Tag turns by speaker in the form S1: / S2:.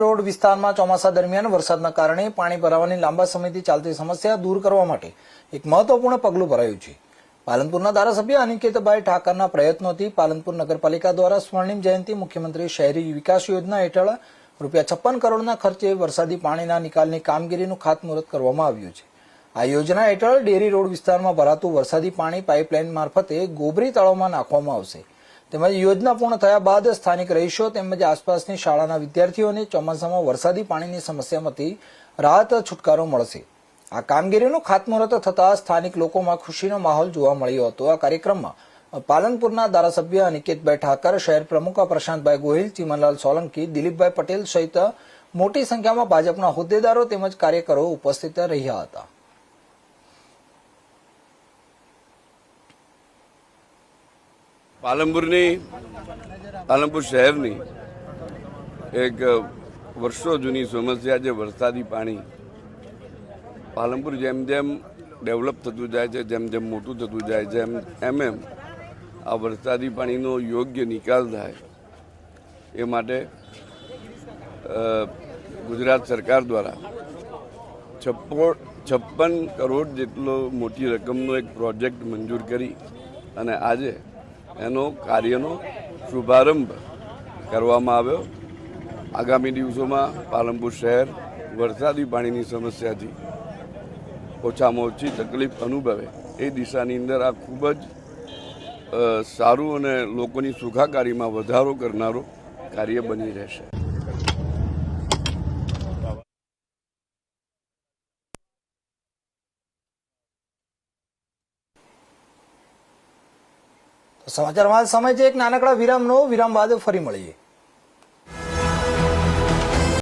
S1: Road વિસ્તારમાં ચોમાસા દરમિયાન વરસાદના કારણે પાણી ભરાવાની લાંબા સમયથી ચાલતી સમસ્યા દૂર કરવા માટે એક મહત્વપૂર્ણ પગલું ભરાયું છે। પાલનપુરના ધારાસભ્ય અનિકેતભાઈ ઠાકરના પ્રયત્નોથી પાલનપુર નગરપાલિકા દ્વારા સ્વર્ણિમ જયંતિ મુખ્યમંત્રી શહેરી વિકાસ યોજના હેઠળ ₹56 કરોડના ખર્ચે વરસાદી પાણીના નિકાલની કામગીરીનું ખાતમુહૂર્ત કરવામાં આવ્યું છે। આ યોજના હેઠળ ડેરી રોડ વિસ્તારમાં ભરાતું વરસાદી પાણી પાઇપલાઇન મારફતે ગોબરી તળાવમાં નાખવામાં આવશે। તેમજ યોજના પૂર્ણ થયા બાદ સ્થાનિક રહીશો તેમજ આસપાસની શાળાના વિદ્યાર્થીઓને ચોમાસામાં વરસાદી પાણીની સમસ્યામાંથી રાહત છુટકારો મળશે। આ કામગીરીનું ખાતમુહૂર્ત થતાં સ્થાનિક લોકોમાં ખુશીનો માહોલ જોવા મળ્યો હતો। આ કાર્યક્રમમાં પાલનપુરના ધારાસભ્ય અનિકેતભાઈ ઠાકર, શહેર પ્રમુખ પ્રશાંતભાઈ ગોહિલ, ચીમનલાલ સોલંકી, દિલીપભાઈ પટેલ સહિત મોટી સંખ્યામાં ભાજપના હોદ્દેદારો તેમજ કાર્યકરો ઉપસ્થિત રહ્યા હતા।
S2: પાલનપુર શહેરની એક વર્ષો જૂની સમસ્યા છે વરસાદી પાણી। પાલનપુર જેમ જેમ ડેવલપ થતું જાય છે, જેમ જેમ મોટું થતું જાય છે, એમ આ વરસાદી પાણીનો યોગ્ય નિકાલ થાય એ માટે ગુજરાત સરકાર દ્વારા 56 કરોડ જેટલો મોટી રકમનો એક પ્રોજેક્ટ મંજૂર કરી અને આજે એનો કાર્યનો શુભારંભ કરવામાં આવ્યો। આગામી દિવસોમાં પાલનપુર શહેર વરસાદી પાણીની સમસ્યાથી ઓછામાં ઓછી તકલીફ અનુભવે એ દિશાની અંદર આ ખૂબ જ સારું અને લોકોની સુખાકારીમાં વધારો કરનારો કાર્ય બની રહેશે।
S1: સમાચારમાં સમય છે એક નાનકડા વિરામનો। વિરામ બાદ ફરી મળીએ।